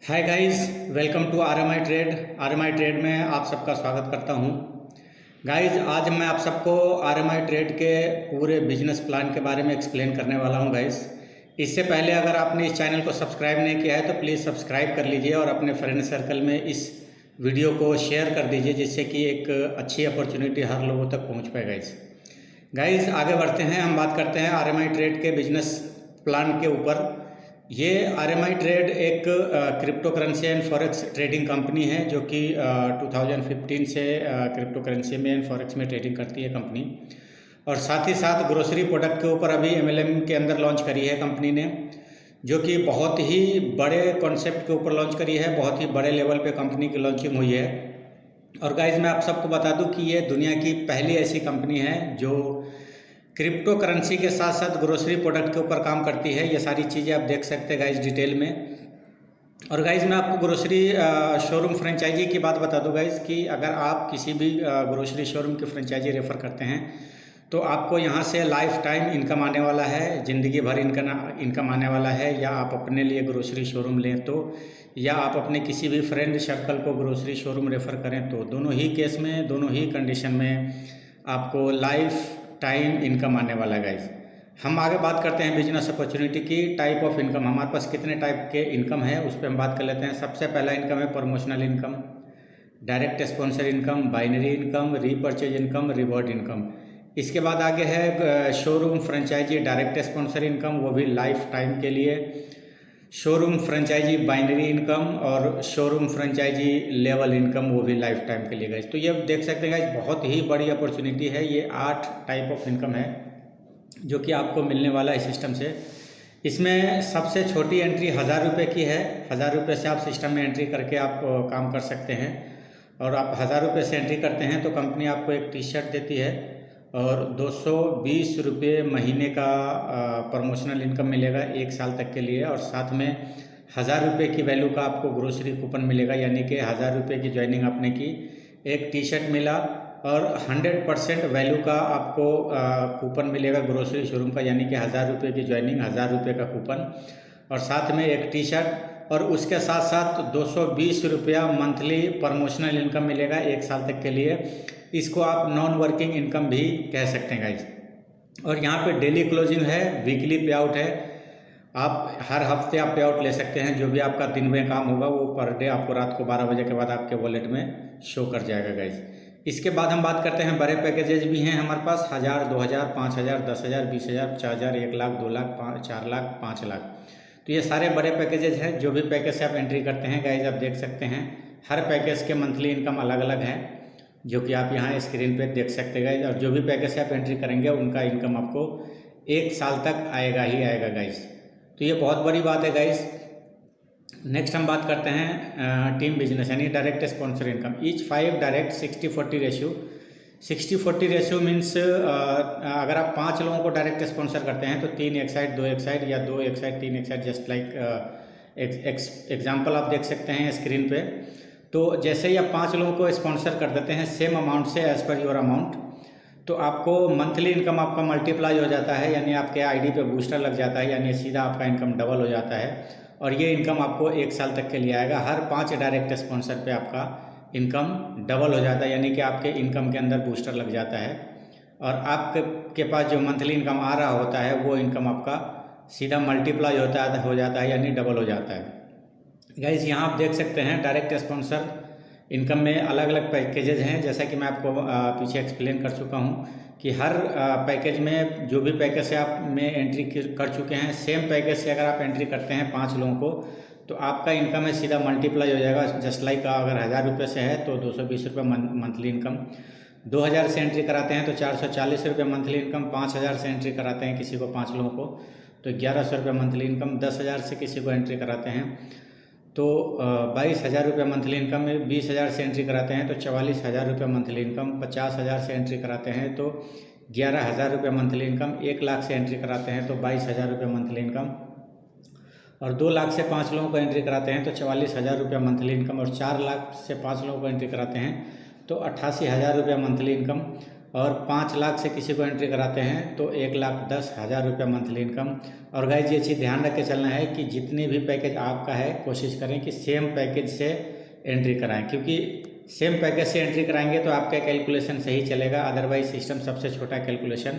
Hi guys, welcome to RMI trade. RMI trade में आप सबका स्वागत करता हूं। गाइस, आज मैं आप सबको आरएमआई ट्रेड के पूरे बिजनेस प्लान के बारे में एक्सप्लेन करने वाला हूं। गाइस, इससे पहले अगर आपने इस चैनल को सब्सक्राइब नहीं किया है तो प्लीज़ सब्सक्राइब कर लीजिए और अपने फ्रेंड सर्कल में इस वीडियो को शेयर कर दीजिए, जिससे कि एक अच्छी अपॉर्चुनिटी हर लोगों तक पहुँच पाए। गाइस आगे बढ़ते हैं। हम बात करते हैं आरएमआई ट्रेड के बिजनेस प्लान के ऊपर। ये आरएमआई ट्रेड एक crypto currency and forex trading company है जो कि 2015 से क्रिप्टो करेंसी में एंड फॉरेक्स में ट्रेडिंग करती है कंपनी। और साथ ही साथ ग्रोसरी प्रोडक्ट के ऊपर अभी एमएलएम के अंदर लॉन्च करी है कंपनी ने, जो कि बहुत ही बड़े कॉन्सेप्ट के ऊपर लॉन्च करी है। बहुत ही बड़े लेवल पे कंपनी की लॉन्चिंग हुई है। और गाइज मैं आप सबको बता दूं कि ये दुनिया की पहली ऐसी कंपनी है जो क्रिप्टो करेंसी के साथ साथ ग्रोसरी प्रोडक्ट के ऊपर काम करती है। ये सारी चीज़ें आप देख सकते हैं गाइज डिटेल में। और गाइज मैं आपको ग्रोसरी शोरूम फ्रेंचाइजी की बात बता दूं गाइज कि अगर आप किसी भी ग्रोसरी शोरूम की फ्रेंचाइजी रेफ़र करते हैं तो आपको यहाँ से लाइफ टाइम इनकम आने वाला है, ज़िंदगी भर इनकम आने वाला है। या आप अपने लिए ग्रोसरी शोरूम लें तो, या आप अपने किसी भी फ्रेंड सर्कल को ग्रोसरी शोरूम रेफ़र करें तो, दोनों ही केस में, दोनों ही कंडीशन में आपको लाइफ टाइम इनकम आने वाला है। गाइज हम आगे बात करते हैं बिजनेस अपॉर्चुनिटी की। टाइप ऑफ इनकम, हमारे पास कितने टाइप के इनकम है उस पर हम बात कर लेते हैं। सबसे पहला इनकम है promotional income, direct sponsor income, binary income, repurchase income, reward income. इसके बाद आगे है showroom franchise direct sponsor income, वो भी लाइफ टाइम के लिए। शोरूम फ्रेंचाइजी बाइनरी इनकम और शोरूम फ्रेंचाइजी लेवल इनकम, वो भी लाइफ टाइम के लिए। गाइज तो ये देख सकते हैं गाइज, बहुत ही बड़ी अपॉर्चुनिटी है। ये 8 टाइप ऑफ इनकम है जो कि आपको मिलने वाला है सिस्टम से। इसमें सबसे छोटी एंट्री 1000 रुपये की है। 1000 रुपये से आप सिस्टम में एंट्री करके आप काम कर सकते हैं। और आप 1000 रुपये से एंट्री करते हैं तो कंपनी आपको एक टी शर्ट देती है और 220 रुपये महीने का प्रमोशनल इनकम मिलेगा 1 साल तक के लिए। और साथ में 1000 रुपये की वैल्यू का आपको ग्रोसरी कूपन मिलेगा, यानी कि 1000 रुपये की ज्वाइनिंग आपने की, एक टी शर्ट मिला और 100% वैल्यू का आपको कूपन मिलेगा ग्रोसरी शोरूम का, यानी कि 1000 रुपये की ज्वाइनिंग, 1000 रुपये का कूपन और साथ में एक टी शर्ट। और उसके साथ साथ 220 रुपया मंथली प्रमोशनल इनकम मिलेगा 1 साल तक के लिए। इसको आप नॉन वर्किंग इनकम भी कह सकते हैं गाइज। और यहाँ पे डेली क्लोजिंग है, वीकली पे आउट है। आप हर हफ्ते आप पे आउट ले सकते हैं। जो भी आपका दिन में काम होगा वो पर डे आपको रात को 12 बजे के बाद आपके वॉलेट में शो कर जाएगा गाइज। इसके बाद हम बात करते हैं बड़े पैकेजेज भी हैं हमारे पास। 1000, 2000, 5000, 10,000, 20,000, 50,000, 1 लाख, 2 लाख, 4 लाख, 5 लाख। तो ये सारे बड़े पैकेजेज हैं। जो भी पैकेज से आप एंट्री करते हैं गाइज, आप देख सकते हैं हर पैकेज के मंथली इनकम अलग अलग है, जो कि आप यहाँ स्क्रीन पे देख सकते हैं गाइज। और जो भी पैकेज से आप एंट्री करेंगे उनका इनकम आपको 1 साल तक आएगा ही आएगा गाइज। तो ये बहुत बड़ी बात है गाइज। नेक्स्ट हम बात करते हैं टीम बिजनेस यानी direct sponsor income. Each 5 direct 60-40 ratio. 60-40 ratio means अगर आप 5 लोगों को डायरेक्ट स्पॉन्सर करते हैं तो 3 एक साइड, 2 एक साइड, या 2 एक साइड, 3 एक साइड, जस्ट लाइक एग्जाम्पल आप देख सकते हैं स्क्रीन पे। तो जैसे ही आप 5 लोगों को स्पॉन्सर कर देते हैं सेम अमाउंट से, एज पर योर अमाउंट, तो आपको मंथली इनकम आपका मल्टीप्लाई हो जाता है, यानी आपके आईडी पे बूस्टर लग जाता है, यानी सीधा आपका इनकम डबल हो जाता है। और ये इनकम आपको 1 साल तक के लिए आएगा। हर 5 डायरेक्ट स्पॉन्सर पे आपका इनकम डबल हो जाता है, यानी कि आपके इनकम के अंदर बूस्टर लग जाता है। और आपके पास जो मंथली इनकम आ रहा होता है वो इनकम आपका सीधा मल्टीप्लाई हो जाता है, यानी डबल हो जाता है। गाइज यहाँ आप देख सकते हैं डायरेक्ट स्पॉन्सर इनकम में अलग अलग पैकेजेज हैं, जैसा कि मैं आपको पीछे एक्सप्लेन कर चुका हूँ कि हर पैकेज में, जो भी पैकेज से आप में एंट्री कर चुके हैं, सेम पैकेज से अगर आप एंट्री करते हैं 5 लोगों को तो आपका इनकम है सीधा मल्टीप्लाई हो जाएगा। जस्ट लाइक अगर 1000 रुपये से है तो 220 रुपये मंथली इनकम। 2000 से एंट्री कराते हैं तो 440 रुपये मंथली इनकम। 5000 से एंट्री कराते हैं किसी को 5 लोगों को तो 1100 रुपये मंथली इनकम। 10,000 से किसी को एंट्री कराते हैं तो 22,000 रुपये मंथली इनकम। 20,000 से एंट्री कराते हैं तो 44,000 रुपये मंथली इनकम। 50,000 से एंट्री कराते हैं तो 11,000 रुपये मंथली इनकम। 1 लाख से एंट्री कराते हैं तो 22,000 रुपये मंथली इनकम। और 2 लाख से 5 लोगों को एंट्री कराते हैं तो 44,000 रुपये मंथली इनकम। और 4 लाख से 5 लोगों को एंट्री कराते हैं तो 88,000 रुपये मंथली इनकम। और 5 लाख से किसी को एंट्री कराते हैं तो 1,10,000 रुपये मंथली इनकम। और गाइज ये चीज़ ध्यान रख के चलना है कि जितने भी पैकेज आपका है कोशिश करें कि सेम पैकेज से एंट्री कराएं, क्योंकि सेम पैकेज से एंट्री कराएंगे तो आपका कैलकुलेशन सही चलेगा, अदरवाइज सिस्टम सबसे छोटा कैलकुलेशन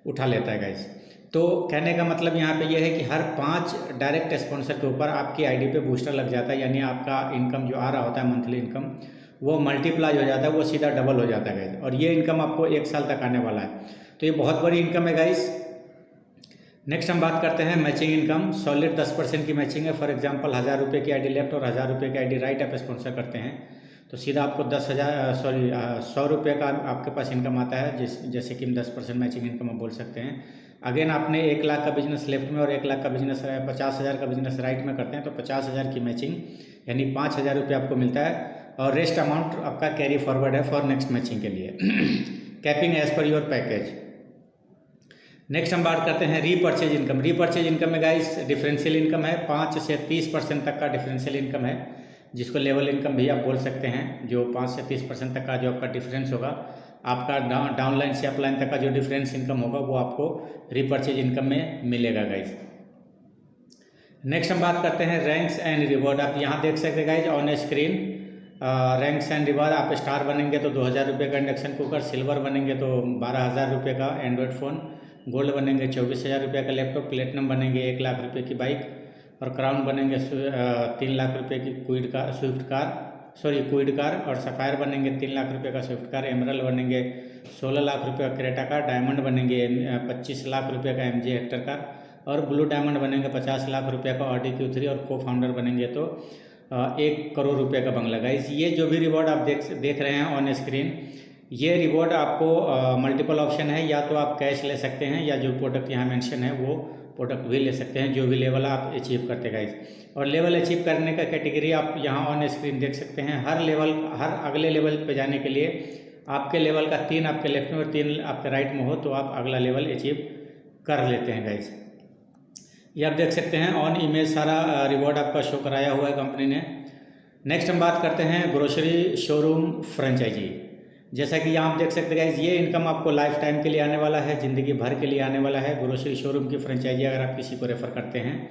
उठा लेता है गाइज। तो कहने का मतलब यहाँ पे ये है कि हर 5 डायरेक्ट स्पॉन्सर के ऊपर आपकी आईडी पे बूस्टर लग जाता है, यानी आपका इनकम जो आ रहा होता है मंथली इनकम वो मल्टीप्लाई हो जाता है, वो सीधा डबल हो जाता है गाइज। और ये इनकम आपको 1 साल तक आने वाला है, तो ये बहुत बड़ी इनकम है गाइज। नेक्स्ट हम बात करते हैं मैचिंग इनकम। सॉलिड 10% की मैचिंग है। फॉर एग्जांपल 1000 रुपये की आईडी लेफ्ट और 1000 रुपये की आईडी राइट आप स्पॉन्सर करते हैं तो सीधा आपको 100 रुपये का आपके पास इनकम आता है, जैसे कि हम 10% मैचिंग इनकम हम बोल सकते हैं। अगेन आपने 1 लाख का बिजनेस लेफ्ट में और 1 लाख का बिजनेस 50,000 का बिजनेस राइट में करते हैं तो 50,000 की मैचिंग यानी 5,000 रुपये आपको मिलता है, और रेस्ट अमाउंट आपका कैरी फॉरवर्ड है फॉर नेक्स्ट मैचिंग के लिए। Capping as per your package. Next हम बात करते हैं रीपर्चेज इनकम। रीपर्चेज इनकम में गाइस डिफरेंशियल इनकम है, 5 से 30% तक का डिफरेंशियल इनकम है, जिसको लेवल इनकम भी आप बोल सकते हैं। जो 5 से 30% तक का जो आपका डिफरेंस होगा, आपका डाउनलाइन से अपलाइन तक का जो डिफरेंस इनकम होगा वो आपको रिपर्चेज इनकम में मिलेगा गाइज। नेक्स्ट हम बात करते हैं रैंक्स एंड रिवॉर्ड। आप यहाँ देख सकते हैं guys on screen ranks and reward. आप स्टार बनेंगे तो 2,000 रुपये का इंडक्शन कुकर, सिल्वर बनेंगे तो 12,000 रुपये का एंड्रॉयड फ़ोन, गोल्ड बनेंगे 24,000 रुपये का लैपटॉप, प्लेटिनम बनेंगे 1 लाख रुपये की बाइक, और क्राउन बनेंगे 3 लाख रुपये की क्विड कार, और सफ़ायर बनेंगे 3 लाख रुपये का स्विफ्ट कार, एमरल्ड बनेंगे 16 लाख रुपये का क्रेटा कार, डायमंड बनेंगे 25 लाख रुपये का MG हेक्टर कार, और ब्लू डायमंड बनेंगे 50 लाख रुपये का Audi Q3, और को फाउंडर बनेंगे तो 1 करोड़ रुपये का बंगला। गाइस ये जो भी रिवॉर्ड आप देख रहे हैं ऑन स्क्रीन, ये रिवॉर्ड आपको मल्टीपल ऑप्शन है, या तो आप कैश ले सकते हैं या जो प्रोडक्ट यहाँ मेंशन है वो प्रोडक्ट भी ले सकते हैं, जो भी लेवल आप अचीव करते गाइस। और लेवल अचीव करने का कैटेगरी आप यहाँ ऑन स्क्रीन देख सकते हैं। हर अगले लेवल पे जाने के लिए आपके लेवल का 3 आपके लेफ्ट में और 3 आपके राइट में हो तो आप अगला लेवल अचीव कर लेते हैं गाइस। ये आप देख सकते हैं ऑन इमेज सारा रिवॉर्ड आपका शो कराया हुआ है कंपनी ने। नेक्स्ट हम बात करते हैं ग्रोसरी शोरूम फ्रेंचाइजी। जैसा कि यहाँ आप देख सकते हैं ये इनकम आपको लाइफ टाइम के लिए आने वाला है, ज़िंदगी भर के लिए आने वाला है। ग्रोसरी शोरूम की फ्रेंचाइजी अगर आप किसी को रेफ़र करते हैं,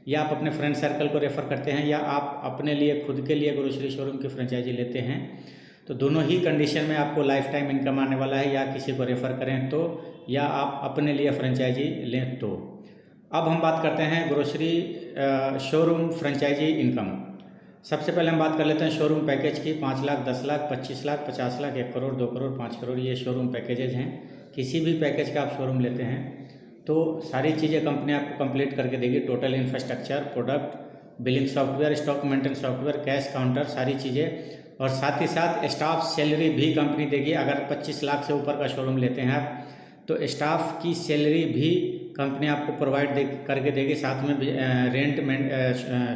या आप अपने फ्रेंड सर्कल को रेफ़र करते हैं, या आप अपने लिए खुद के लिए ग्रोसरी शोरूम की फ्रेंचाइजी लेते हैं, तो दोनों ही कंडीशन में आपको लाइफ टाइम इनकम आने वाला है, या किसी को रेफ़र करें तो, या आप अपने लिए फ्रेंचाइजी लें तो। अब हम बात करते हैं ग्रोसरी शोरूम फ्रेंचाइजी इनकम। सबसे पहले हम बात कर लेते हैं शोरूम पैकेज की। 5 लाख, 10 लाख, 25 लाख, 50 लाख, 1 करोड़, 2 करोड़, 5 करोड़, ये शोरूम पैकेजेज हैं। किसी भी पैकेज का आप शोरूम लेते हैं तो सारी चीज़ें कंपनी आपको कंप्लीट करके देगी। Total infrastructure, product, billing software, stock maintenance software, cash counter, सारी चीज़ें, और साथ ही साथ स्टाफ सैलरी भी कंपनी देगी। अगर 25 लाख से ऊपर का शोरूम लेते हैं आप तो स्टाफ की सैलरी भी कंपनी आपको प्रोवाइड करके देगी। साथ में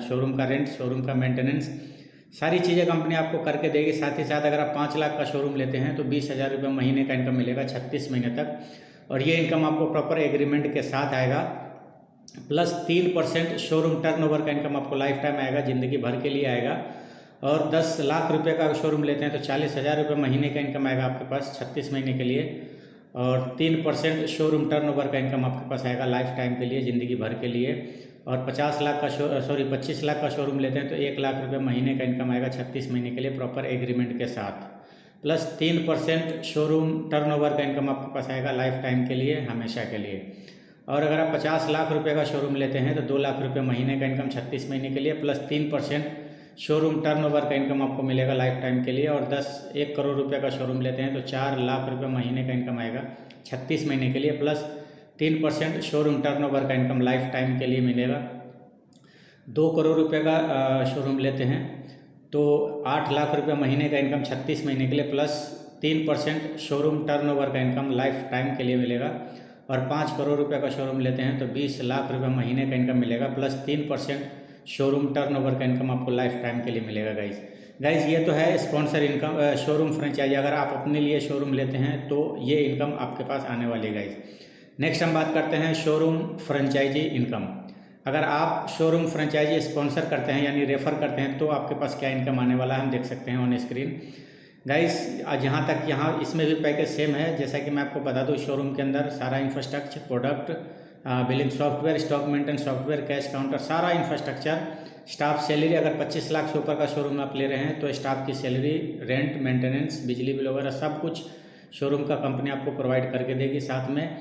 शोरूम का रेंट, शोरूम का मेंटेनेंस, सारी चीज़ें कंपनी आपको करके देगी। साथ ही साथ अगर आप 5 लाख का शोरूम लेते हैं तो 20,000 रुपये महीने का इनकम मिलेगा 36 महीने तक, और ये इनकम आपको प्रॉपर एग्रीमेंट के साथ आएगा। प्लस 3% शोरूम टर्नओवर का इनकम आपको लाइफ टाइम आएगा, ज़िंदगी भर के लिए आएगा। और 10 लाख रुपये का शोरूम लेते हैं तो 40,000 रुपये महीने का इनकम आएगा आपके पास 36 महीने के लिए, और 3% शोरूम टर्नओवर का इनकम आपके पास आएगा लाइफ टाइम के लिए, ज़िंदगी भर के लिए। और 25 लाख का शोरूम लेते हैं तो 1 लाख रुपये महीने का इनकम आएगा 36 महीने के लिए प्रॉपर एग्रीमेंट के साथ। प्लस 3% शोरूम टर्नओवर का इनकम आपके पास आएगा लाइफ टाइम के लिए, हमेशा के लिए। और अगर आप 50 लाख रुपये का शोरूम लेते हैं तो 2 लाख रुपये महीने का इनकम 36 महीने के लिए, प्लस 3% शोरूम टर्नओवर का इनकम आपको मिलेगा लाइफ टाइम के लिए। और 1 करोड़ रुपये का शोरूम लेते हैं तो 4 लाख रुपये महीने का इनकम आएगा 36 महीने के लिए, प्लस 3% शोरूम टर्नओवर का इनकम लाइफ टाइम के लिए मिलेगा। 2 करोड़ रुपये का शोरूम लेते हैं तो 8 लाख रुपये महीने का इनकम 36 महीने के लिए, प्लस 3% शोरूम टर्नओवर का इनकम लाइफ टाइम के लिए मिलेगा। और 5 करोड़ रुपये का शोरूम लेते हैं तो 20 लाख रुपये महीने का इनकम मिलेगा, प्लस 3% शोरूम टर्नओवर का इनकम आपको लाइफ टाइम के लिए मिलेगा। गाइज ये तो है स्पॉन्सर इनकम, शोरूम फ्रेंचाइजी। अगर आप अपने लिए शोरूम लेते हैं तो ये इनकम आपके पास आने वाली है गाइज। नेक्स्ट हम बात करते हैं शोरूम फ्रेंचाइजी इनकम। अगर आप शोरूम फ्रेंचाइजी स्पॉन्सर करते हैं यानी रेफ़र करते हैं तो आपके पास क्या इनकम आने वाला है हम देख सकते हैं ऑन स्क्रीन। गाइस जहाँ तक यहाँ इसमें भी पैकेज सेम है, जैसा कि मैं आपको बता दूँ, शोरूम के अंदर सारा infrastructure, product, billing software, stock maintain software, cash counter, सारा इंफ्रास्ट्रक्चर, स्टाफ सैलरी, अगर 25 लाख से ऊपर का शोरूम आप ले रहे हैं तो स्टाफ की सैलरी, रेंट, मेंटेनेंस, बिजली बिल वगैरह सब कुछ शोरूम का कंपनी आपको प्रोवाइड करके देगी। साथ में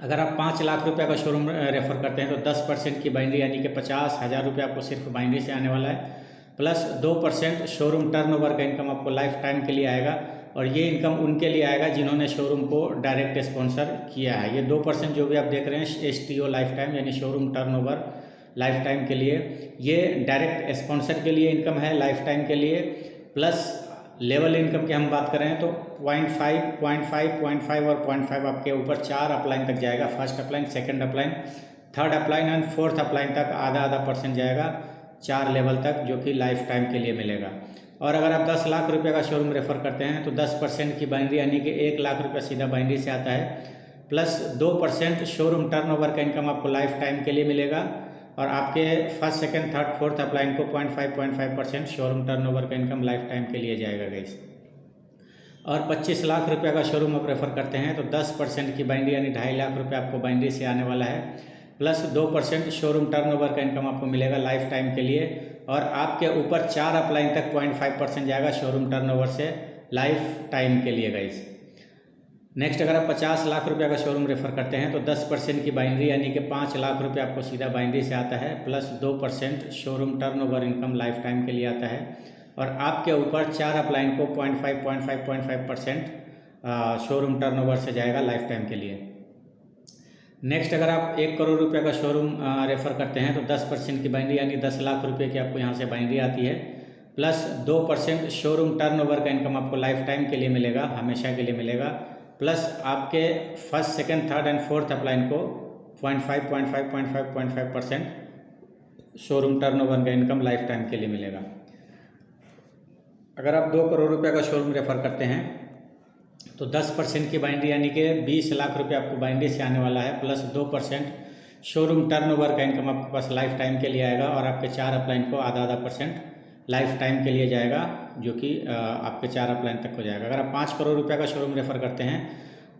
अगर आप 5 लाख रुपये का शोरूम रेफ़र करते हैं तो 10% की बाइंड्री यानी कि 50,000 रुपये आपको सिर्फ बाइंड्री से आने वाला है, प्लस 2% शोरूम टर्नओवर का इनकम आपको लाइफ टाइम के लिए आएगा। और ये इनकम उनके लिए आएगा जिन्होंने शोरूम को डायरेक्ट स्पॉन्सर किया है। ये 2% जो भी आप देख रहे हैं STO लाइफ टाइम यानी शोरूम टर्नओवर लाइफ टाइम के लिए, ये डायरेक्ट स्पॉन्सर के लिए इनकम है लाइफ टाइम के लिए। प्लस लेवल इनकम की हम बात करें तो 0.5, 0.5, 0.5 और 0.5 आपके ऊपर 4 अपलाइन तक जाएगा। First upline, second upline, third upline and fourth upline तक आधा % जाएगा 4 लेवल तक, जो कि लाइफ टाइम के लिए मिलेगा। और अगर आप 10 लाख रुपये का शोरूम रेफ़र करते हैं तो 10% की बाइंड्री यानी कि 1 लाख रुपये सीधा बाइंड्री से आता है, प्लस 2% शोरूम टर्नओवर का इनकम आपको लाइफ टाइम के लिए मिलेगा। और आपके first, second, third, fourth upline को 0.5% शोरूम टर्नओवर का इनकम लाइफ टाइम के लिए जाएगा गाइस। और 25 लाख रुपये का शोरूम आप रेफ़र करते हैं तो 10% की बाइंड्री यानी 2.5 लाख रुपये आपको बाइंड्री से आने वाला है, प्लस 2% शोरूम टर्नओवर का इनकम आपको मिलेगा लाइफ टाइम के लिए। और आपके ऊपर 4 अपलाइन तक 0.5% जाएगा शोरूम टर्नओवर से लाइफ टाइम के लिए गाइस। नेक्स्ट, अगर आप 50 लाख रुपये का शोरूम रेफ़र करते हैं तो 10% की बाइंड्री यानी कि 5 लाख रुपये आपको सीधा बाइंड्री से आता है, plus 2% showroom turnover income life time के लिए आता है। और आपके ऊपर 4 अपलाइन को 0.5% शोरूम टर्नओवर से जाएगा लाइफ टाइम के लिए। नेक्स्ट, अगर आप 1 करोड़ रुपये का शोरूम रेफ़र करते हैं तो 10% की बाइंड्री यानी 10 लाख रुपये की आपको यहाँ से बाइंड्री आती है, प्लस 2% शोरूम टर्नओवर का इनकम आपको लाइफ टाइम के लिए मिलेगा, हमेशा के लिए मिलेगा। प्लस आपके first, second, third and fourth upline को 0.5% शोरूम टर्नओवर का इनकम लाइफ टाइम के लिए मिलेगा। अगर आप 2 करोड़ रुपये का शोरूम रेफ़र करते हैं तो 10% की बाइंड्री यानी कि 20 लाख रुपये आपको बाइंड्री से आने वाला है, प्लस 2% शोरूम टर्नओवर का इनकम आपके पास लाइफ टाइम के लिए आएगा। और आपके 4 अपलाइन को आधा % लाइफ टाइम के लिए जाएगा, जो कि आपके 4 अपलाइन तक हो जाएगा। अगर आप 5 करोड़ रुपये का शोरूम रेफ़र करते हैं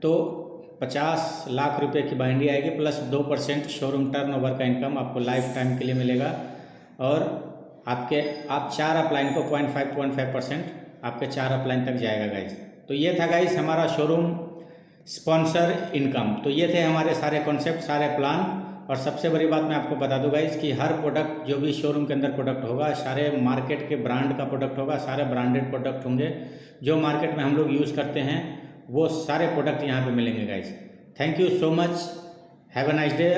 तो 50 लाख रुपये की बाइंड्री आएगी, प्लस 2% शोरूम टर्नओवर का इनकम आपको लाइफ टाइम के लिए मिलेगा। और आप 4 अपलाइन को 0.5% आपके 4 अपलाइन तक जाएगा गाइस। तो ये था गाइस हमारा शोरूम स्पॉन्सर इनकम। तो ये थे हमारे सारे कॉन्सेप्ट, सारे प्लान। और सबसे बड़ी बात मैं आपको बता दूं गाइस कि हर प्रोडक्ट जो भी शोरूम के अंदर प्रोडक्ट होगा, सारे मार्केट के ब्रांड का प्रोडक्ट होगा, सारे ब्रांडेड प्रोडक्ट होंगे। जो मार्केट में हम लोग यूज़ करते हैं वो सारे प्रोडक्ट यहाँ पे मिलेंगे guys. Thank you so much, have a nice day.